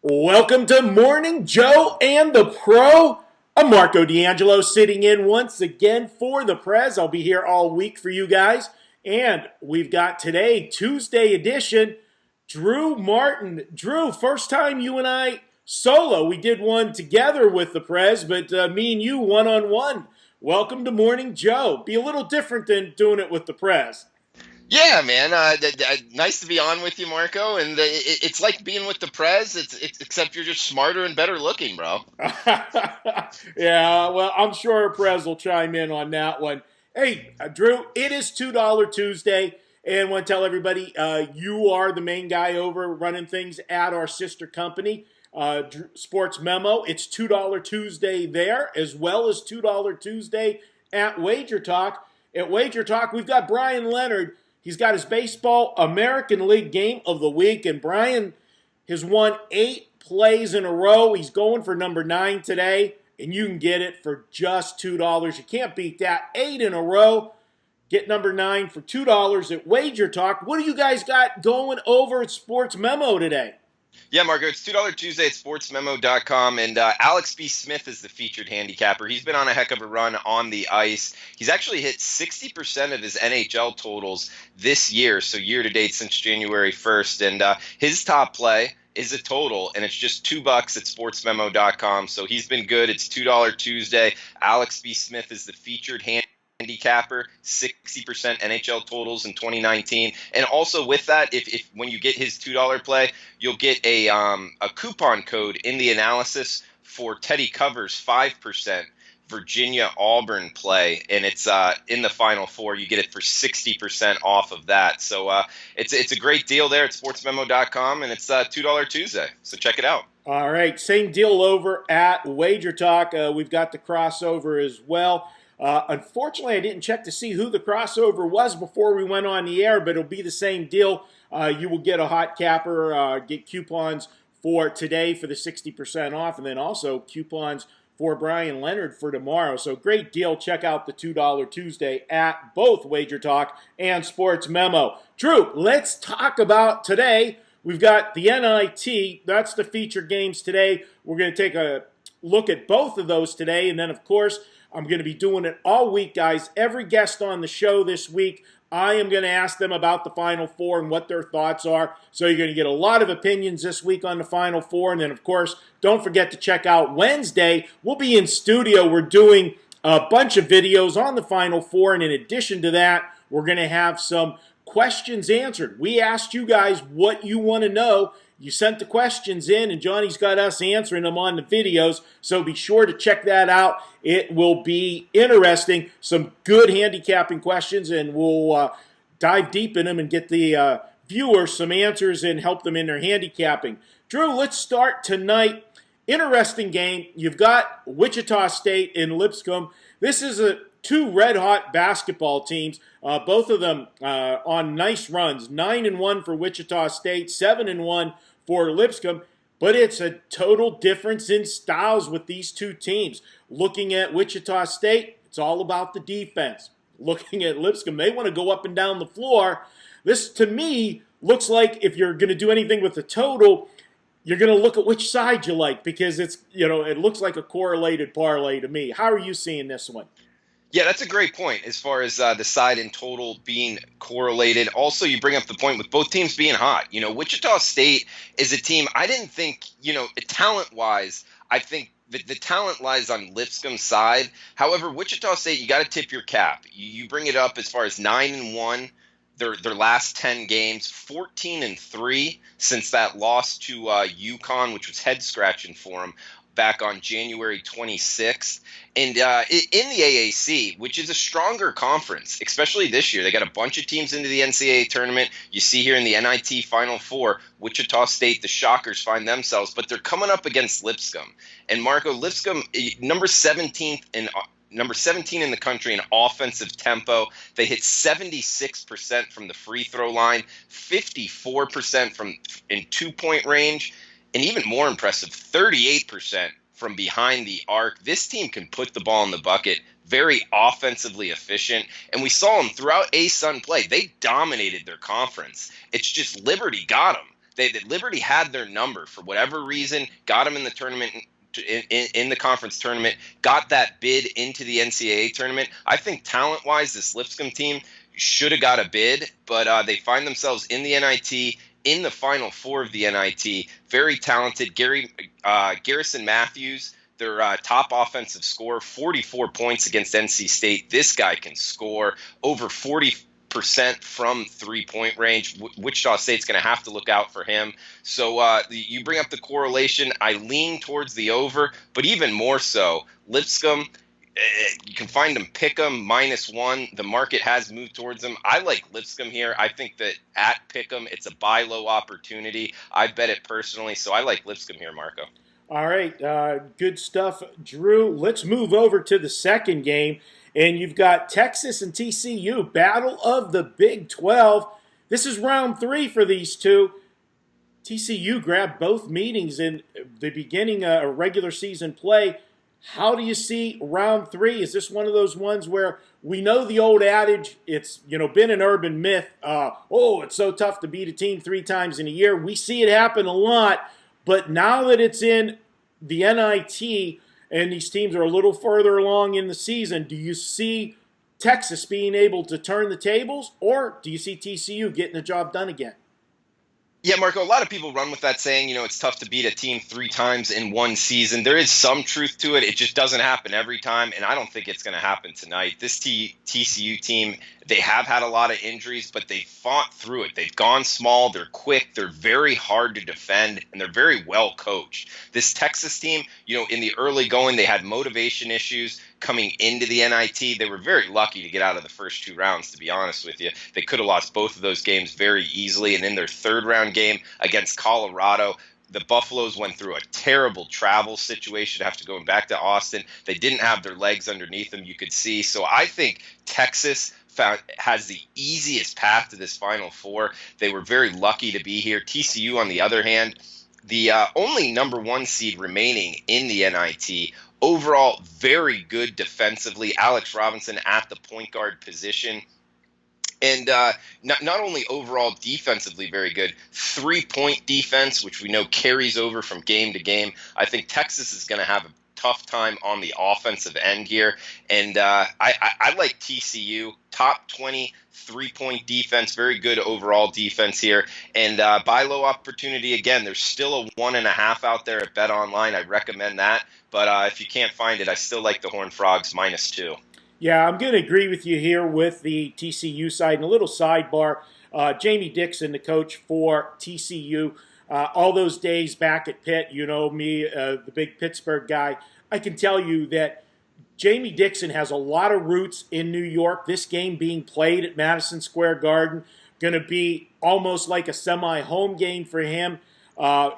Welcome to Morning Joe and the Pro. I'm Marco D'Angelo sitting in once again for the Prez. I'll be here all week for you guys. And we've got today, Tuesday edition, Drew Martin. Drew, first time you and I solo. We did one together with the Prez, but me and you one-on-one. Welcome to Morning Joe. Be a little different than doing it with the Prez. Yeah, man. Nice to be on with you, Marco. And it's like being with the Prez. It's except you're just smarter and better looking, bro. Yeah, well, I'm sure Prez will chime in on that one. Hey, Drew, it is $2 Tuesday, and I want to tell everybody you are the main guy over running things at our sister company, Sports Memo. It's $2 Tuesday there, as well as $2 Tuesday at WagerTalk. At WagerTalk, we've got Brian Leonard. He's got his baseball American League game of the week, and Brian has won 8 plays in a row. He's going for number 9 today, and you can get it for just $2. You can't beat that. 8 in a row. Get number 9 for $2 at Wager Talk. What do you guys got going over at Sports Memo today? Yeah, Marco. It's $2 Tuesday at sportsmemo.com. And Alex B. Smith is the featured handicapper. He's been on a heck of a run on the ice. He's actually hit 60% of his NHL totals this year, so year to date since January 1st. And his top play is a total, and it's just $2 at sportsmemo.com. So he's been good. It's $2 Tuesday. Alex B. Smith is the featured handicapper, 60% NHL totals in 2019. And also with that, if when you get his $2 play, you'll get a coupon code in the analysis for Teddy Covers 5% Virginia Auburn play, and it's in the Final Four. You get it for 60% off of that. So it's a great deal there at sportsmemo.com, and it's $2 Tuesday. So check it out. All right, same deal over at Wager Talk. We've got the crossover as well. Unfortunately, I didn't check to see who the crossover was before we went on the air, but it'll be the same deal. You will get a hot capper, get coupons for today for the 60% off, and then also coupons for Brian Leonard for tomorrow. So great deal. Check out the $2 Tuesday at both Wager Talk and Sports Memo. Drew, let's talk about today. We've got the NIT. That's the feature games today. We're going to take a look at both of those today. And then, of course, I'm going to be doing it all week, guys. Every guest on the show this week, I am going to ask them about the Final Four and what their thoughts are. So you're going to get a lot of opinions this week on the Final Four. And then, of course, don't forget to check out Wednesday. We'll be in studio. We're doing a bunch of videos on the Final Four. And in addition to that, we're going to have some questions answered. We asked you guys what you want to know. You sent the questions in, and Johnny's got us answering them on the videos, so be sure to check that out. It will be interesting. Some good handicapping questions, and we'll dive deep in them and get the viewers some answers and help them in their handicapping. Drew, let's start tonight. Interesting game. You've got Wichita State and Lipscomb. This is two red-hot basketball teams, both of them on nice runs. 9-1 for Wichita State, 7-1 for Lipscomb, but it's a total difference in styles with these two teams. Looking at Wichita State, it's all about the defense. Looking at Lipscomb, they want to go up and down the floor. This, to me, looks like if you're going to do anything with the total, you're going to look at which side you like because it's, it looks like a correlated parlay to me. How are you seeing this one? Yeah, that's a great point as far as the side and total being correlated. Also, you bring up the point with both teams being hot. Wichita State is a team I didn't think, talent-wise, I think the talent lies on Lipscomb's side. However, Wichita State, you got to tip your cap. You bring it up as far as 9-1. Their last 10 games, 14-3 since that loss to UConn, which was head-scratching for them back on January 26th. And in the AAC, which is a stronger conference, especially this year, they got a bunch of teams into the NCAA tournament. You see here in the NIT Final Four, Wichita State, the Shockers find themselves, but they're coming up against Lipscomb. And Marco, Lipscomb, number 17 in the country in offensive tempo. They hit 76% from the free throw line, 54% in two-point range, and even more impressive, 38% from behind the arc. This team can put the ball in the bucket, very offensively efficient, and we saw them throughout ASUN play. They dominated their conference. It's just Liberty got them. Liberty had their number for whatever reason, got them in the tournament. In the conference tournament, got that bid into the NCAA tournament. I think talent-wise, this Lipscomb team should have got a bid, but they find themselves in the NIT, in the Final Four of the NIT. Very talented. Garrison Matthews, their top offensive scorer, 44 points against NC State. This guy can score over 40% from three-point range. Wichita State's going to have to look out for him. So you bring up the correlation. I lean towards the over, but even more so, Lipscomb, you can find them pick them -1. The market has moved towards them. I like Lipscomb here. I think that at pick 'em, it's a buy low opportunity. I bet it personally, so I like Lipscomb here, Marco. All right, good stuff, Drew. Let's move over to the second game, and you've got Texas and TCU, battle of the Big 12. This is round 3 for these two. TCU grabbed both meetings in the beginning of regular season play. How do you see round 3? Is this one of those ones where we know the old adage, it's been an urban myth, it's so tough to beat a team 3 times in a year. We see it happen a lot. But now that it's in the NIT and these teams are a little further along in the season, do you see Texas being able to turn the tables, or do you see TCU getting the job done again? Yeah, Marco, a lot of people run with that saying, it's tough to beat a team 3 times in one season. There is some truth to it. It just doesn't happen every time, and I don't think it's going to happen tonight. This TCU team, they have had a lot of injuries, but they fought through it. They've gone small. They're quick. They're very hard to defend, and they're very well coached. This Texas team, in the early going, they had motivation issues coming into the NIT. They were very lucky to get out of the first 2 rounds, to be honest with you. They could have lost both of those games very easily, and in their third round game against Colorado, the Buffaloes went through a terrible travel situation after going back to Austin. They didn't have their legs underneath them, you could see. So I think Texas has the easiest path to this Final Four. They were very lucky to be here. TCU, on the other hand, the only number 1 seed remaining in the NIT. Overall, very good defensively. Alex Robinson at the point guard position. And not only overall defensively very good, 3-point defense, which we know carries over from game to game. I think Texas is going to have a tough time on the offensive end here. And I like TCU, top 20, 3-point defense, very good overall defense here. And buy low opportunity, again, there's still a 1.5 out there at Bet Online. I recommend that. But if you can't find it, I still like the Horned Frogs -2. Yeah, I'm going to agree with you here with the TCU side. And a little sidebar, Jamie Dixon, the coach for TCU, all those days back at Pitt, me, the big Pittsburgh guy, I can tell you that Jamie Dixon has a lot of roots in New York. This game being played at Madison Square Garden, going to be almost like a semi-home game for him.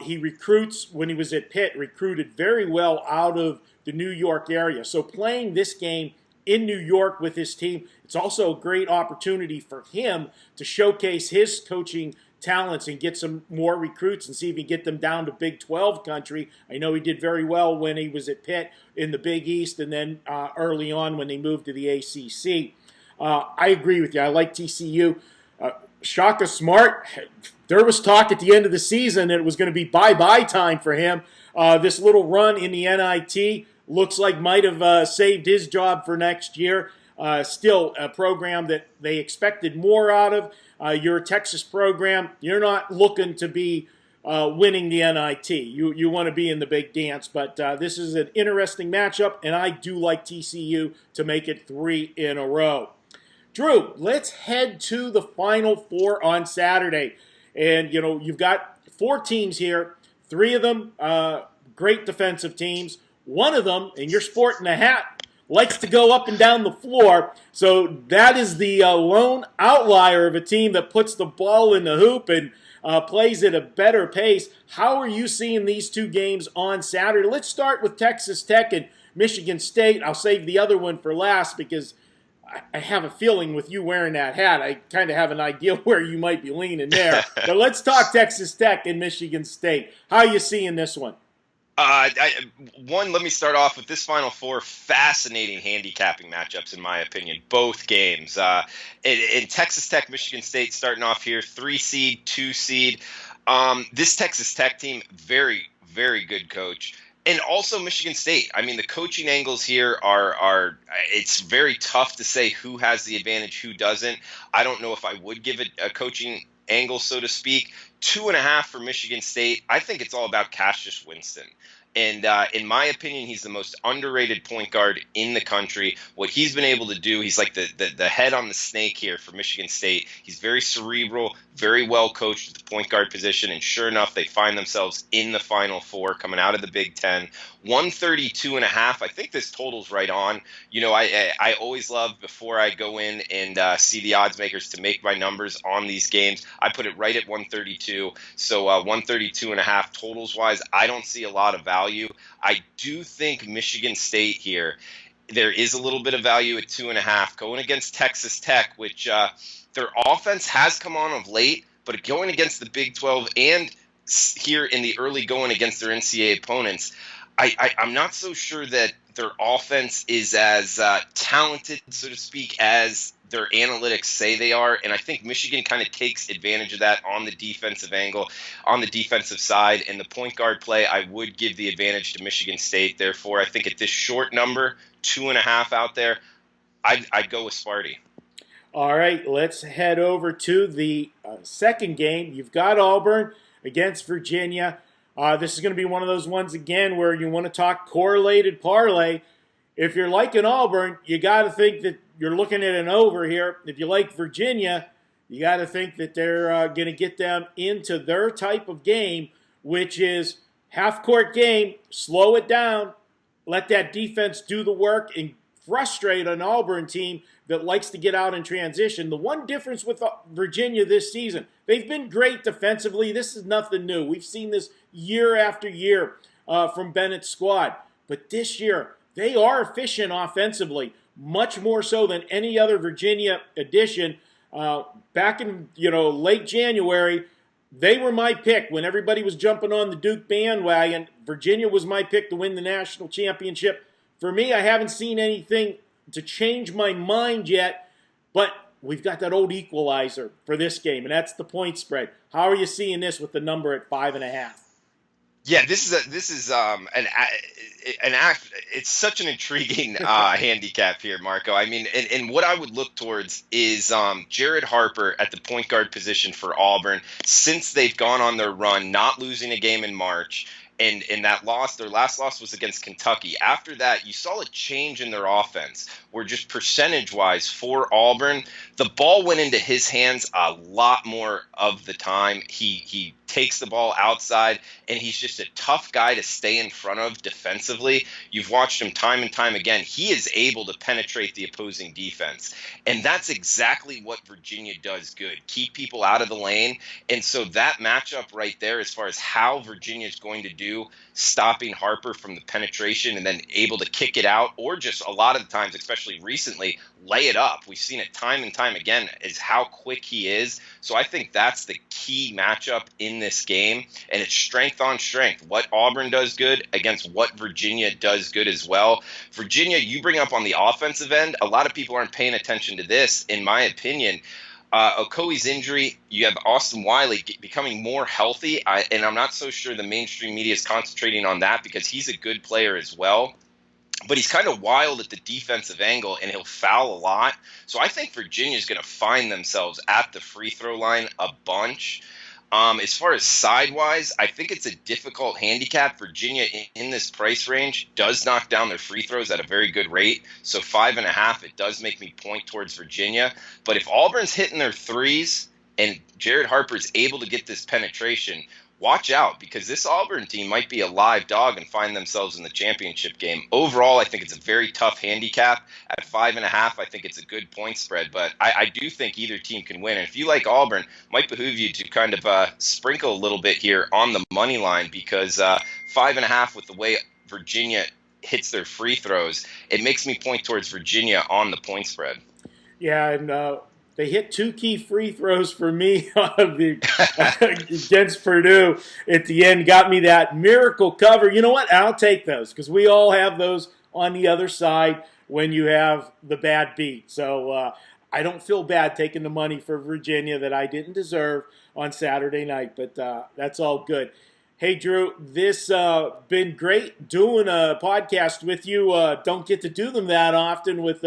He recruits, when he was at Pitt, recruited very well out of the New York area. So playing this game in New York with his team, it's also a great opportunity for him to showcase his coaching talents and get some more recruits and see if he can get them down to Big 12 country. I know he did very well when he was at Pitt in the Big East, and then early on when they moved to the ACC. I agree with you. I like TCU. Shaka Smart, there was talk at the end of the season that it was going to be bye-bye time for him. This little run in the NIT looks like might have saved his job for next year. Still a program that they expected more out of. You're a Texas program. You're not looking to be winning the NIT. You want to be in the big dance. But this is an interesting matchup, and I do like TCU to make it 3 in a row. Drew, let's head to the Final Four on Saturday. And, you've got 4 teams here. 3 of them great defensive teams. One of them, and you're sporting a hat, likes to go up and down the floor. So that is the lone outlier of a team that puts the ball in the hoop and plays at a better pace. How are you seeing these 2 games on Saturday? Let's start with Texas Tech and Michigan State. I'll save the other one for last because I have a feeling with you wearing that hat, I kind of have an idea where you might be leaning there. But let's talk Texas Tech and Michigan State. How are you seeing this one? Let me start off with this Final Four. Fascinating handicapping matchups, in my opinion, both games. In Texas Tech, Michigan State starting off here, 3 seed, 2 seed. This Texas Tech team, very, very good coach. And also Michigan State. I mean, the coaching angles here are it's very tough to say who has the advantage, who doesn't. I don't know if I would give it a coaching angle, so to speak. 2.5 for Michigan State. I think it's all about Cassius Winston. And in my opinion, he's the most underrated point guard in the country. What he's been able to do, he's like the head on the snake here for Michigan State. He's very cerebral, very well coached at the point guard position. And sure enough, they find themselves in the Final Four coming out of the Big Ten. 132.5. I think this total's right on. You know, I always love before I go in and see the odds makers to make my numbers on these games. I put it right at 132. So 132.5 totals wise, I don't see a lot of value. I do think Michigan State here, there is a little bit of value at 2.5 going against Texas Tech, which their offense has come on of late, but going against the Big 12 and here in the early going against their NCAA opponents, I'm not so sure that their offense is as talented, so to speak, as their analytics say they are. And I think Michigan kind of takes advantage of that on the defensive angle, on the defensive side. And the point guard play, I would give the advantage to Michigan State. Therefore, I think at this short number, 2.5 out there, I'd go with Sparty. All right, let's head over to the second game. You've got Auburn against Virginia. This is going to be one of those ones, again, where you want to talk correlated parlay. If you're liking Auburn, you got to think that you're looking at an over here. If you like Virginia, you got to think that they're going to get them into their type of game, which is half-court game, slow it down, let that defense do the work, and frustrate an Auburn team that likes to get out in transition. The one difference with Virginia this season, they've been great defensively. This is nothing new. We've seen this year after year from Bennett's squad. But this year, they are efficient offensively, much more so than any other Virginia addition. Back in late January, they were my pick when everybody was jumping on the Duke bandwagon. Virginia was my pick to win the national championship. For me, I haven't seen anything to change my mind yet, but we've got that old equalizer for this game, and that's the point spread. How are you seeing this with the number at 5.5? Yeah, this is an act. It's such an intriguing handicap here, Marco. I mean, and what I would look towards is Jared Harper at the point guard position for Auburn since they've gone on their run, not losing a game in March. And that loss, their last loss was against Kentucky. After that, you saw a change in their offense where just percentage-wise for Auburn, the ball went into his hands a lot more of the time. He takes the ball outside, and he's just a tough guy to stay in front of defensively. You've watched him time and time again. He is able to penetrate the opposing defense, and that's exactly what Virginia does good, keep people out of the lane. And so that matchup right there, as far as how Virginia is going to do stopping Harper from the penetration and then able to kick it out, or just a lot of the times, especially recently, lay it up. We've seen it time and time again, is how quick he is. So I think that's the key matchup in this game, and it's strength on strength. What Auburn does good against what Virginia does good as well. Virginia, you bring up on the offensive end, a lot of people aren't paying attention to this, in my opinion. Okoye's injury, you have Austin Wiley becoming more healthy, and I'm not so sure the mainstream media is concentrating on that because he's a good player as well. But he's kind of wild at the defensive angle, and he'll foul a lot. So I think Virginia's going to find themselves at the free throw line a bunch. As far as side-wise, I think it's a difficult handicap. Virginia, in this price range, does knock down their free throws at a very good rate. So 5.5, it does make me point towards Virginia. But if Auburn's hitting their threes and Jared Harper's able to get this penetration, watch out, because this Auburn team might be a live dog and find themselves in the championship game. Overall, I think it's a very tough handicap. At 5.5, I think it's a good point spread, but I do think either team can win. And if you like Auburn, it might behoove you to kind of sprinkle a little bit here on the money line, because 5.5 with the way Virginia hits their free throws, it makes me point towards Virginia on the point spread. Yeah, and they hit two key free throws for me against Purdue at the end. Got me that miracle cover. You know what? I'll take those because we all have those on the other side when you have the bad beat. So I don't feel bad taking the money for Virginia that I didn't deserve. on Saturday night, but that's all good. Hey, Drew, this been great doing a podcast with you. Don't get to do them that often with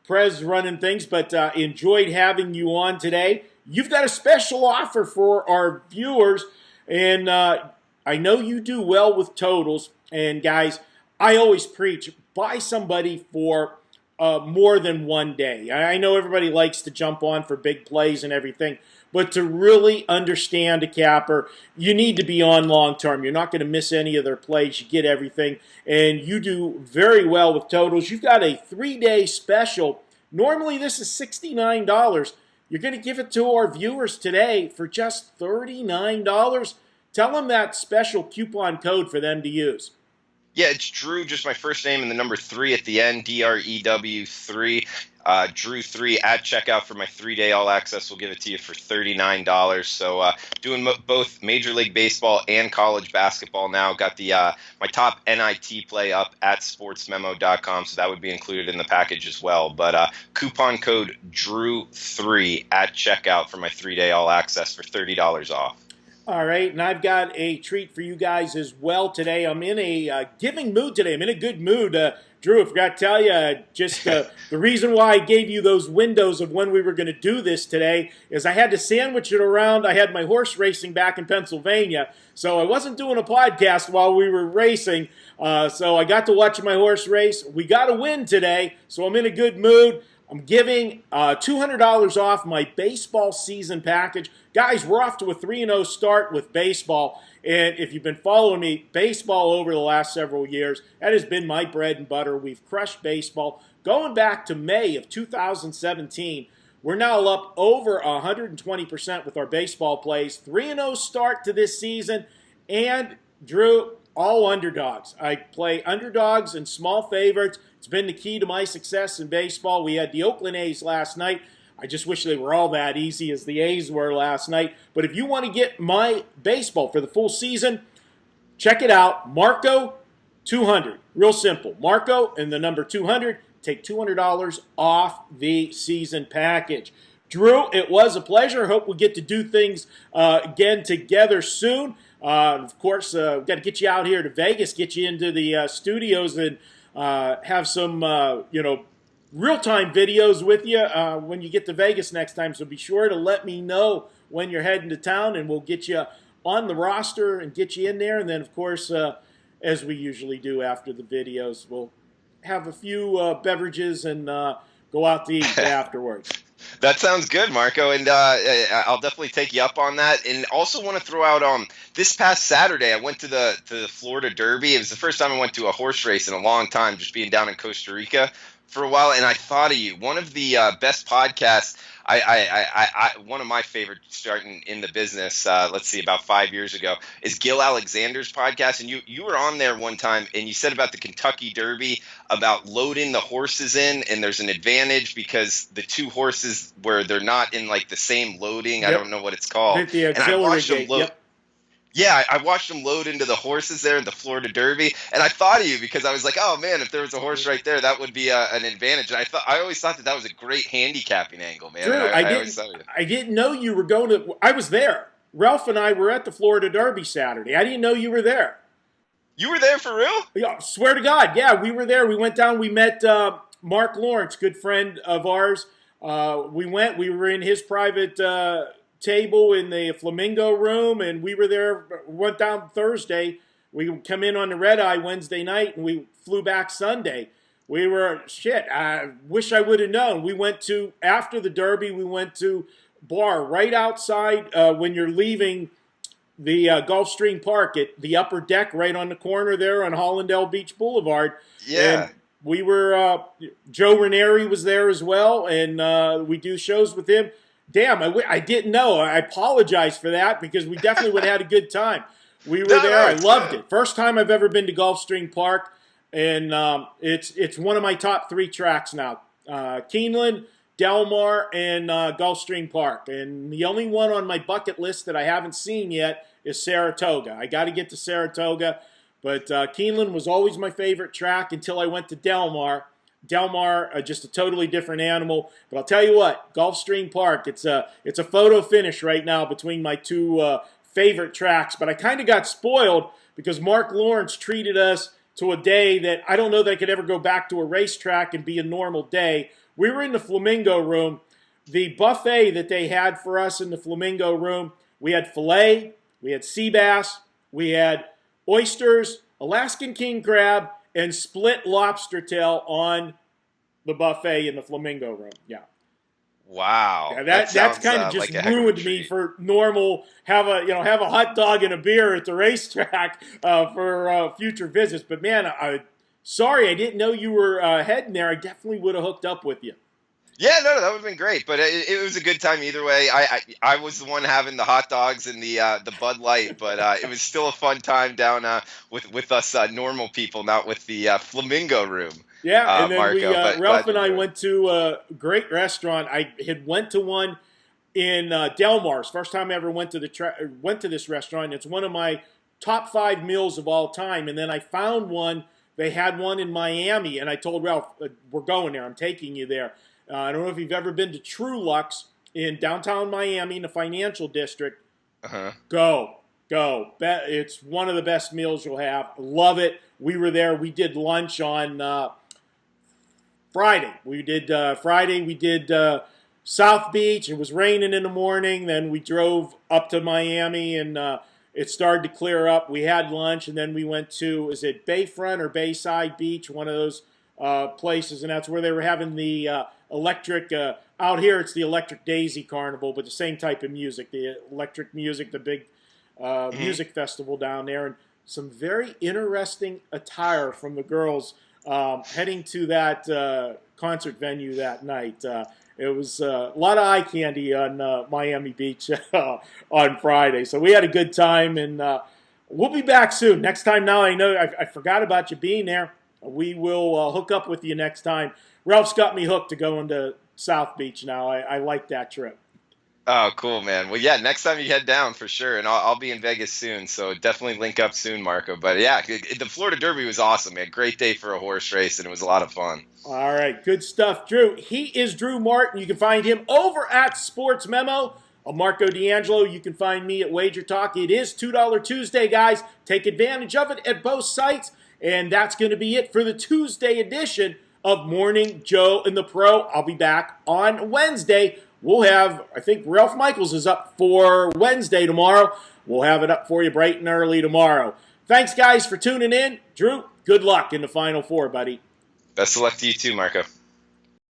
Prez running things, but enjoyed having you on today. You've got a special offer for our viewers, and I know you do well with totals. And guys, I always preach, buy somebody for more than one day. I know everybody likes to jump on for big plays and everything, but to really understand a capper, you need to be on long term. You're not going to miss any of their plays. You get everything, and you do very well with totals. You've got a 3-day special. Normally, this is $69. You're going to give it to our viewers today for just $39. Tell them that special coupon code for them to use. Yeah, it's Drew, just my first name and the number 3 at the end, DREW 3. Drew 3 at checkout for my 3-day all access. We'll give it to you for $39. So doing both Major League Baseball and college basketball now. Got the my top NIT play up at sportsmemo.com, so that would be included in the package as well. But coupon code Drew3 at checkout for my 3-day all access for $30 off. All right, and I've got a treat for you guys as well today. I'm in a giving mood today. I'm in a good mood. Drew, I forgot to tell you, just the reason why I gave you those windows of when we were going to do this today is I had to sandwich it around. I had my horse racing back in Pennsylvania, so I wasn't doing a podcast while we were racing. So I got to watch my horse race. We got a win today, so I'm in a good mood. I'm giving $200 off my baseball season package. Guys, we're off to a 3-0 start with baseball. And if you've been following me, baseball over the last several years, that has been my bread and butter. We've crushed baseball. Going back to May of 2017, we're now up over 120% with our baseball plays. 3-0 start to this season. And, Drew, all underdogs. I play underdogs and small favorites. It's been the key to my success in baseball. We had the Oakland A's last night. I just wish they were all that easy as the A's were last night. But if you want to get my baseball for the full season, check it out. Marco 200. Real simple. Marco and the number 200. Take $200 off the season package. Drew, it was a pleasure. Hope we get to do things again together soon. Of course, we've got to get you out here to Vegas, get you into the studios and have some, real-time videos with you when you get to Vegas next time. So be sure to let me know when you're heading to town, and we'll get you on the roster and get you in there. And then, of course, as we usually do after the videos, we'll have a few beverages and go out to eat afterwards. That sounds good, Marco, and I'll definitely take you up on that. And also want to throw out this past Saturday, I went to the Florida Derby. It was the first time I went to a horse race in a long time, just being down in Costa Rica for a while, and I thought of you. One of the best podcasts, one of my favorites starting in the business, let's see, about 5 years ago, is Gil Alexander's podcast. And you were on there one time, and you said about the Kentucky Derby, about loading the horses in, and there's an advantage because the two horses where they're not in like the same loading. Yep. I don't know what it's called. The auxiliary and I watched gate. them load. Yep. Yeah, I watched them load into the horses there in the Florida Derby, and I thought of you because I was like, oh man, if there was a horse right there, that would be an advantage. And I always thought that was a great handicapping angle, man. Drew, I didn't know you were going to. I was there. Ralph and I were at the Florida Derby Saturday. I didn't know you were there. You were there for real? Yeah, swear to God, yeah, we were there. We went down. We met Mark Lawrence, good friend of ours. We were in his private table in the Flamingo room, and we were there. Went down Thursday. We come in on the red eye Wednesday night, and we flew back Sunday. We were I wish I would have known. We went to after the Derby. We went to bar right outside when you're leaving the Gulfstream Park at the upper deck, right on the corner there on Hollandale Beach Boulevard. Yeah. And we were Joe Ranieri was there as well, and we do shows with him. Damn, I didn't know. I apologize for that because we definitely would have had a good time. We were there. I loved it. First time I've ever been to Gulfstream Park, and it's one of my top 3 tracks now. Keeneland, Del Mar, and Gulfstream Park. And the only one on my bucket list that I haven't seen yet is Saratoga. I got to get to Saratoga, but Keeneland was always my favorite track until I went to Del Mar. Del Mar, just a totally different animal. But I'll tell you what, Gulfstream Park, it's a photo finish right now between my two favorite tracks. But I kind of got spoiled because Mark Lawrence treated us to a day that I don't know that I could ever go back to a racetrack and be a normal day. We were in the Flamingo Room. The buffet that they had for us in the Flamingo Room, we had filet, we had sea bass, we had oysters, Alaskan king crab, and split lobster tail on the buffet in the Flamingo Room. Yeah. Wow. Yeah, that's kind of just like a heck of a ruined me treat. for normal. Have a hot dog and a beer at the racetrack for future visits. But man, sorry I didn't know you were heading there. I definitely would have hooked up with you. Yeah, no, that would have been great, but it was a good time either way. I was the one having the hot dogs and the Bud Light, but it was still a fun time down with us normal people, not with the Flamingo Room. Yeah, and then Marco, Ralph and I went to a great restaurant. I had went to one in Del Mar's. First time I ever went to this restaurant. It's one of my top 5 meals of all time. And then I found one. They had one in Miami, and I told Ralph, "We're going there. I'm taking you there." I don't know if you've ever been to True Lux in downtown Miami in the financial district. Uh-huh. Go. It's one of the best meals you'll have. Love it. We were there. We did lunch on Friday. We did South Beach. It was raining in the morning. Then we drove up to Miami, and it started to clear up. We had lunch, and then we went to, is it Bayfront or Bayside Beach? One of those places, and that's where they were having the electric, out here it's the Electric Daisy Carnival, but the same type of music, the electric music, the big music festival down there, and some very interesting attire from the girls heading to that concert venue that night. It was a lot of eye candy on Miami Beach on Friday, so we had a good time, and we'll be back soon. Next time now, I know I forgot about you being there. We will hook up with you next time. Ralph's got me hooked to go into South Beach now. I like that trip. Oh, cool, man. Well, yeah, next time you head down for sure, and I'll be in Vegas soon, so definitely link up soon, Marco. But yeah, the Florida Derby was awesome, man. Great day for a horse race, and it was a lot of fun. All right, good stuff, Drew. He is Drew Martin. You can find him over at Sports Memo. Marco D'Angelo, you can find me at WagerTalk. It is $2 Tuesday, guys. Take advantage of it at both sites. And that's going to be it for the Tuesday edition of Morning Joe and the Pro. I'll be back on Wednesday. We'll have, I think Ralph Michaels is up for Wednesday tomorrow. We'll have it up for you bright and early tomorrow. Thanks, guys, for tuning in. Drew, good luck in the Final Four, buddy. Best of luck to you too, Marco.